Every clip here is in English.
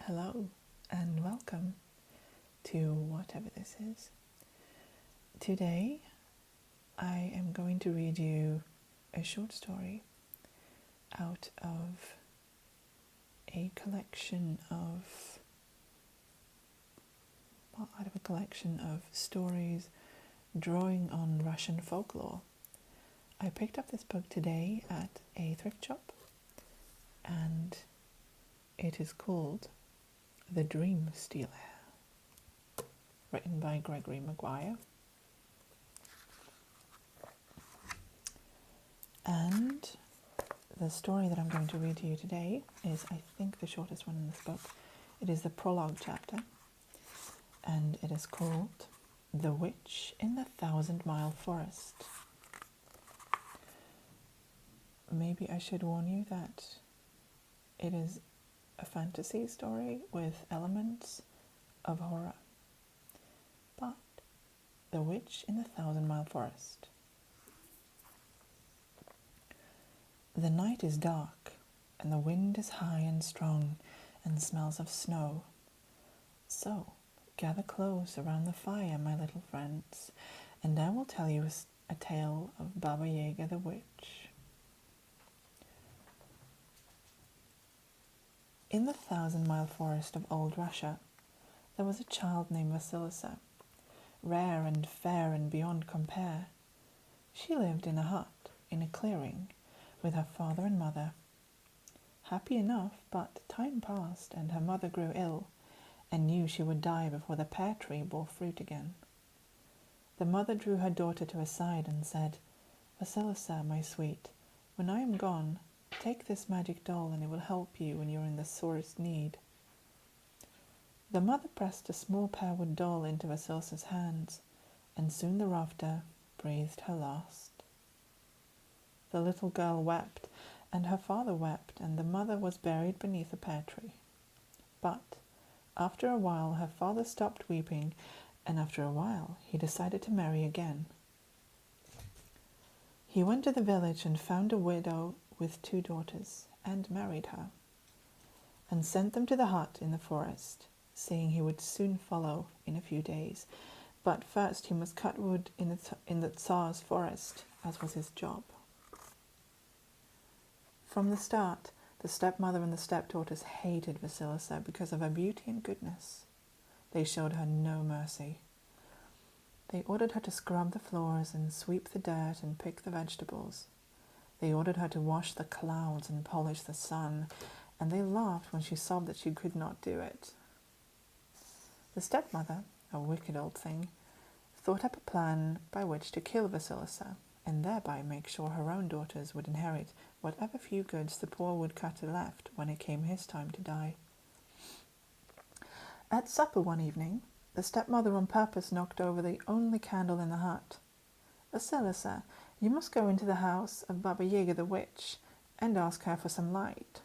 Hello and welcome to whatever this is. Today I am going to read you a short story out of a collection of stories drawing on Russian folklore. I picked up this book today at a thrift shop and it is called The Dream Stealer, written by Gregory Maguire. And the story that I'm going to read to you today is, I think, the shortest one in this book. It is the prologue chapter, and it is called The Witch in the 1,000-Mile Forest. Maybe I should warn you that it is a fantasy story with elements of horror. But The Witch in the 1,000-Mile Forest. The night is dark, and the wind is high and strong, and smells of snow. So, gather close around the fire, my little friends, and I will tell you a tale of Baba Yaga the Witch. In the 1,000-Mile Forest of old Russia, there was a child named Vasilisa, rare and fair and beyond compare. She lived in a hut, in a clearing, with her father and mother. Happy enough, but time passed, and her mother grew ill, and knew she would die before the pear tree bore fruit again. The mother drew her daughter to her side and said, "Vasilisa, my sweet, when I am gone, take this magic doll and it will help you when you are in the sorest need." The mother pressed a small pear-wood doll into Vasilisa's hands, and soon thereafter breathed her last. The little girl wept, and her father wept, and the mother was buried beneath a pear tree. But after a while her father stopped weeping, and after a while he decided to marry again. He went to the village and found a widow with 2 daughters, and married her, and sent them to the hut in the forest, saying he would soon follow in a few days, but first he must cut wood in the Tsar's forest, as was his job. From the start, the stepmother and the stepdaughters hated Vasilisa because of her beauty and goodness. They showed her no mercy. They ordered her to scrub the floors and sweep the dirt and pick the vegetables. They ordered her to wash the clouds and polish the sun, and they laughed when she sobbed that she could not do it. The stepmother, a wicked old thing, thought up a plan by which to kill Vasilisa, and thereby make sure her own daughters would inherit whatever few goods the poor woodcutter left when it came his time to die. At supper one evening, the stepmother on purpose knocked over the only candle in the hut. "Vasilisa, you must go into the house of Baba Yaga the witch and ask her for some light,"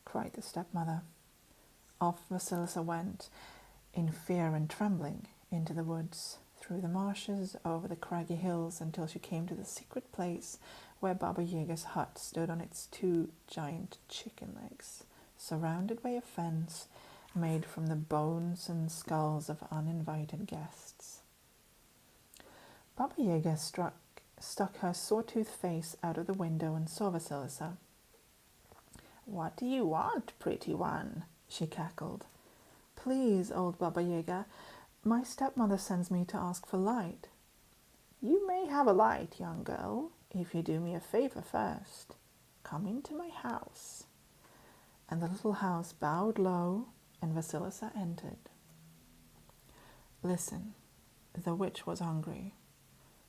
cried the stepmother. Off Vasilisa went, in fear and trembling, into the woods, through the marshes, over the craggy hills, until she came to the secret place where Baba Yaga's hut stood on its 2 giant chicken legs, surrounded by a fence made from the bones and skulls of uninvited guests. Baba Yaga stuck her sawtooth face out of the window and saw Vasilisa. "What do you want, pretty one?" she cackled. "Please, old Baba Yaga, my stepmother sends me to ask for light." "You may have a light, young girl, if you do me a favor first. Come into my house." And the little house bowed low, and Vasilisa entered. Listen, the witch was hungry.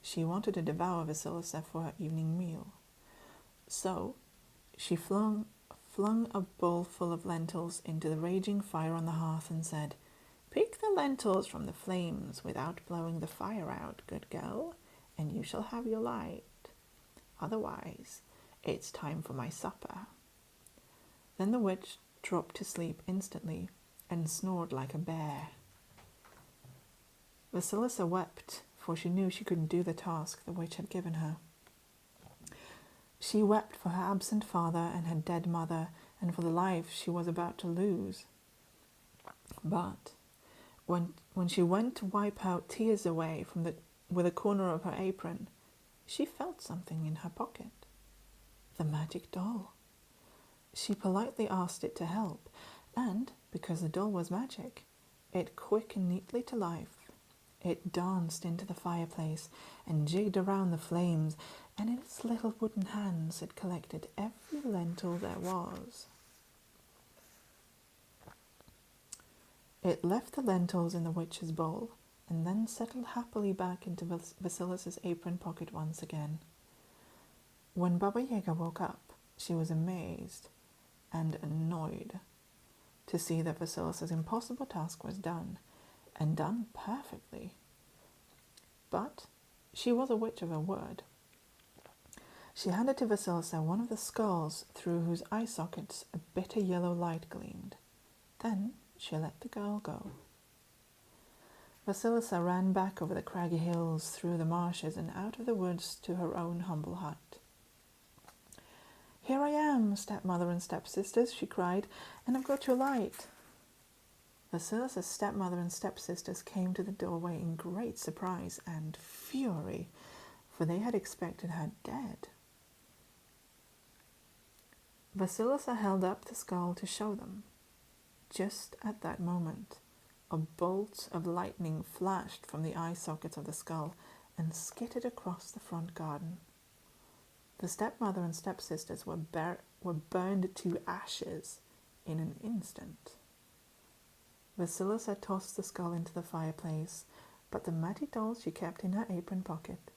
She wanted to devour Vasilisa for her evening meal. So she flung a bowl full of lentils into the raging fire on the hearth and said, "Pick the lentils from the flames without blowing the fire out, good girl, and you shall have your light. Otherwise, it's time for my supper." Then the witch dropped to sleep instantly and snored like a bear. Vasilisa wept, for she knew she couldn't do the task the witch had given her. She wept for her absent father and her dead mother, and for the life she was about to lose. But when she went to wipe out tears away with a corner of her apron, she felt something in her pocket. The magic doll. She politely asked it to help, and because the doll was magic, it quickened neatly to life. It danced into the fireplace and jigged around the flames, and in its little wooden hands it collected every lentil there was. It left the lentils in the witch's bowl, and then settled happily back into Vasilis's apron pocket once again. When Baba Yaga woke up, she was amazed and annoyed to see that Vasilis's impossible task was done, and done perfectly. But she was a witch of her word. She handed to Vasilisa one of the skulls through whose eye sockets a bitter yellow light gleamed. Then she let the girl go. Vasilisa ran back over the craggy hills, through the marshes, and out of the woods to her own humble hut. "Here I am, stepmother and stepsisters," she cried, "and I've got your light." Vasilisa's stepmother and stepsisters came to the doorway in great surprise and fury, for they had expected her dead. Vasilisa held up the skull to show them. Just at that moment, a bolt of lightning flashed from the eye sockets of the skull and skittered across the front garden. The stepmother and stepsisters were burned to ashes in an instant. Vasilisa tossed the skull into the fireplace, but the magic doll she kept in her apron pocket.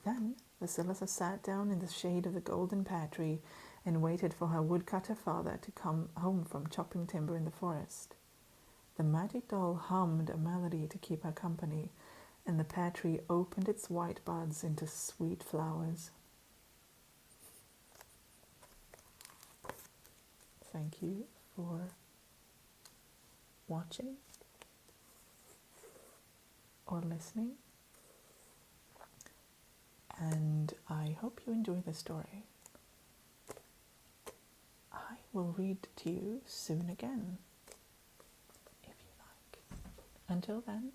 Then Vasilisa sat down in the shade of the golden pear tree and waited for her woodcutter father to come home from chopping timber in the forest. The magic doll hummed a melody to keep her company, and the pear tree opened its white buds into sweet flowers. Thank you for watching or listening, and I hope you enjoy the story. I will read to you soon again, if you like. Until then,